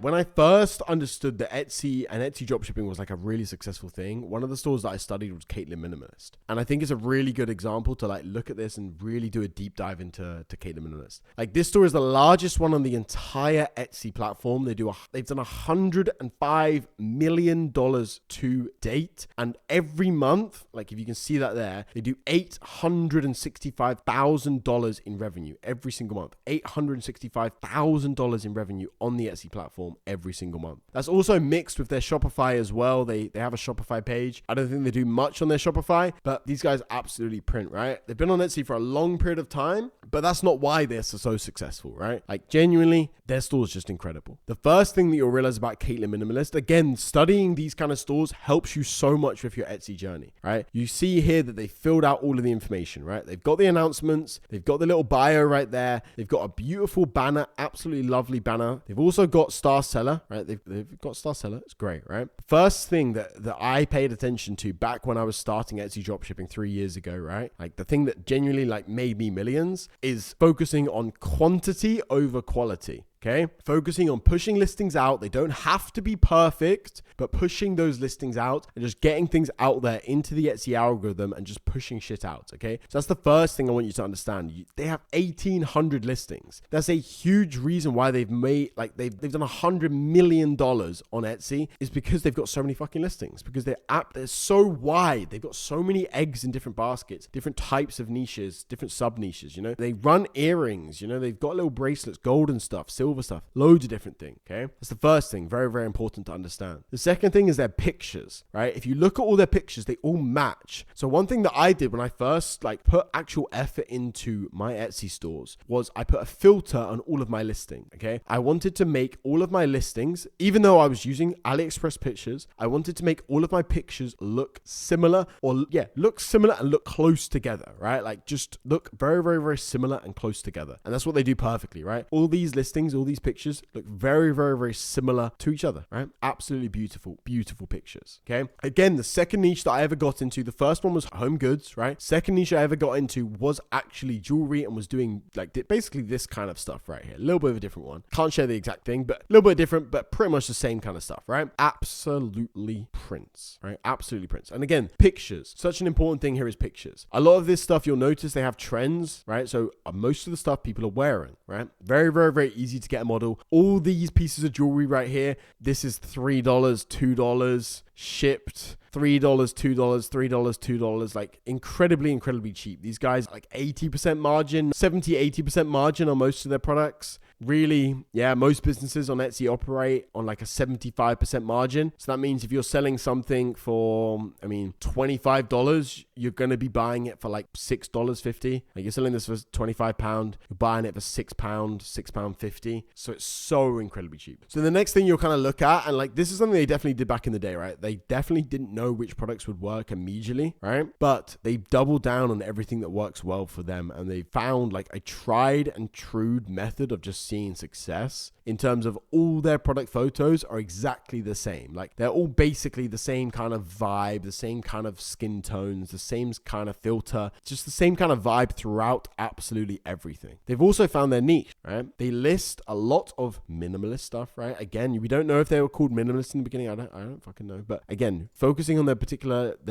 When I first understood that Etsy and Etsy dropshipping was like a really successful thing, one of the stores that I studied was Caitlin Minimalist. And I think it's a really good example to like look at this and really do a deep dive into Caitlin Minimalist. Like this store is the largest one on the entire Etsy platform. They've done $105 million to date. And every month, like if you can see that there, they do $865,000 in revenue every single month. $865,000 in revenue on the Etsy platform every single month. That's also mixed with their Shopify as well. They have a Shopify page. I don't think they do much on their Shopify, but these guys absolutely print, right? They've been on Etsy for a long period of time, but that's not why they're so successful, right? Like genuinely, their store is just incredible. The first thing that you'll realize about Caitlin Minimalist, again, studying these kind of stores helps you so much with your Etsy journey, right? You see here that they filled out all of the information, right? They've got the announcements. They've got the little bio right there. They've got a beautiful banner, absolutely lovely banner. They've also got Star Seller, right? They've got Star Seller. It's great, right? First thing that I paid attention to back when I was starting Etsy dropshipping 3 years ago, right? Like the thing that genuinely like made me millions is focusing on quantity over quality. Okay, focusing on pushing listings out. They don't have to be perfect, but pushing those listings out and just getting things out there into the Etsy algorithm and just pushing shit out. Okay, so that's the first thing I want you to understand. They have 1,800 listings. That's a huge reason why they've made like they've done $100 million on Etsy is because they've got so many fucking listings. Because they're so wide. They've got so many eggs in different baskets, different types of niches, different sub niches. You know, they run earrings. You know, they've got little bracelets, golden stuff, silver stuff, loads of different things. Okay, that's the first thing, very, very important to understand. The second thing is their pictures, right? If you look at all their pictures, they all match. So one thing that I did when I first like put actual effort into my Etsy stores was I put a filter on all of my listings. Okay, I wanted to make all of my listings, even though I was using AliExpress pictures, I wanted to make all of my pictures look similar and look close together, right? Like just look very, very, very similar and close together. And that's what they do perfectly, right? All these listings, all these pictures look very, very, very similar to each other, right? Absolutely beautiful, beautiful pictures. Okay. Again, the second niche that I ever got into, the first one was home goods, right? Second niche I ever got into was actually jewelry and was doing like basically this kind of stuff right here. A little bit of a different one. Can't share the exact thing, but a little bit different, but pretty much the same kind of stuff, right? Absolutely prints, right? Absolutely prints. And again, pictures. Such an important thing here is pictures. A lot of this stuff, you'll notice they have trends, right? So most of the stuff people are wearing, right? Very, very, very easy to get a model. All these pieces of jewelry right here, this is $3, $2 shipped. $3, $2, $3, $2, like incredibly cheap. These guys like 80% margin, 70-80% margin on most of their products. Really, yeah, most businesses on Etsy operate on like a 75% margin. So that means if you're selling something for, $25, you're going to be buying it for like $6.50. Like you're selling this for £25, you're buying it for £6, £6.50. So it's so incredibly cheap. So the next thing you'll kind of look at, and like this is something they definitely did back in the day, right? They definitely didn't know which products would work immediately, right? But they doubled down on everything that works well for them. And they found like a tried and true method of just seeing success in terms of all their product photos are exactly the same. Like they're all basically the same kind of vibe, the same kind of skin tones, the same kind of filter, just the same kind of vibe throughout absolutely everything. They've also found their niche, right? They list a lot of minimalist stuff, right? Again, we don't know if they were called minimalist in the beginning. I don't fucking know. But again, focusing on their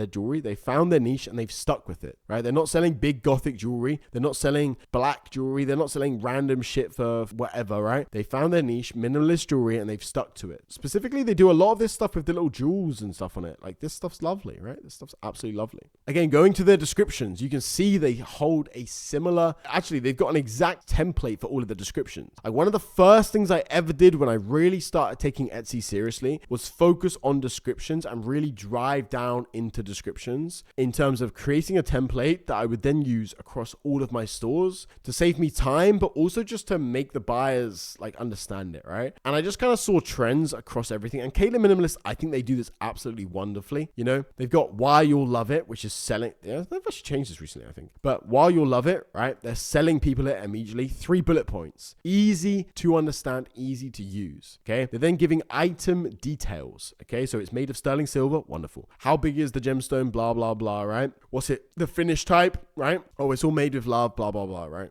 jewelry, they found their niche and they've stuck with it, right? They're not selling big gothic jewelry. They're not selling black jewelry. They're not selling random shit for whatever, right? They found their niche, minimalist jewelry, and they've stuck to it. Specifically, they do a lot of this stuff with the little jewels and stuff on it. Like this stuff's lovely, right? This stuff's absolutely lovely. Again, going to their descriptions, you can see they hold a similar, actually, they've got an exact template for all of the descriptions. Like one of the first things I ever did when I really started taking Etsy seriously was focus on descriptions and really drive down into descriptions in terms of creating a template that I would then use across all of my stores to save me time, but also just to make the buyers like understand it, right? And I just kind of saw trends across everything. And Caitlin Minimalist, I think they do this absolutely wonderfully. You know, they've got Why You'll Love It, which is selling. Yeah, they've actually changed this recently, I think. But Why You'll Love It, right? They're selling people it immediately. 3 bullet points. Easy to understand, easy to use. Okay. They're then giving item details. Okay. So it's made of sterling silver. Wonderful. How big is the gemstone? Blah, blah, blah, right? What's it? The finish type, right? Oh, it's all made with love, blah, blah, blah, right?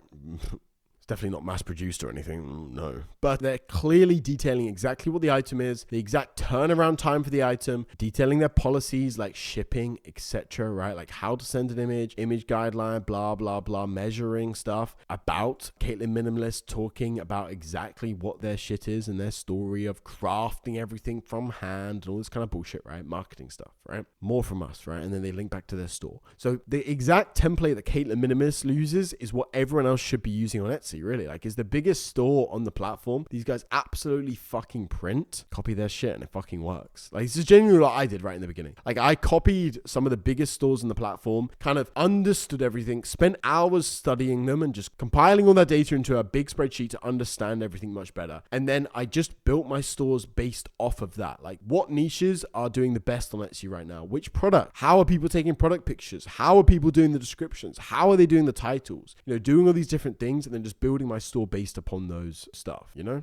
definitely not mass produced or anything, no. But they're clearly detailing exactly what the item is, the exact turnaround time for the item, detailing their policies like shipping, etc., right? Like how to send an image guideline, blah, blah, blah, measuring stuff about Caitlin Minimalist, talking about exactly what their shit is and their story of crafting everything from hand and all this kind of bullshit, right? Marketing stuff, right? More from us, right? And then they link back to their store. So the exact template that Caitlin Minimalist uses is what everyone else should be using on Etsy, really. Like, it's the biggest store on the platform. These guys absolutely fucking print, copy their shit, and it fucking works. Like, this is genuinely what I did right in the beginning. Like, I copied some of the biggest stores on the platform, kind of understood everything, spent hours studying them and just compiling all that data into a big spreadsheet to understand everything much better. And then I just built my stores based off of that. Like, what niches are doing the best on Etsy right now? Which product? How are people taking product pictures? How are people doing the descriptions? How are they doing the titles? You know, doing all these different things and then just building my store based upon those stuff, you know?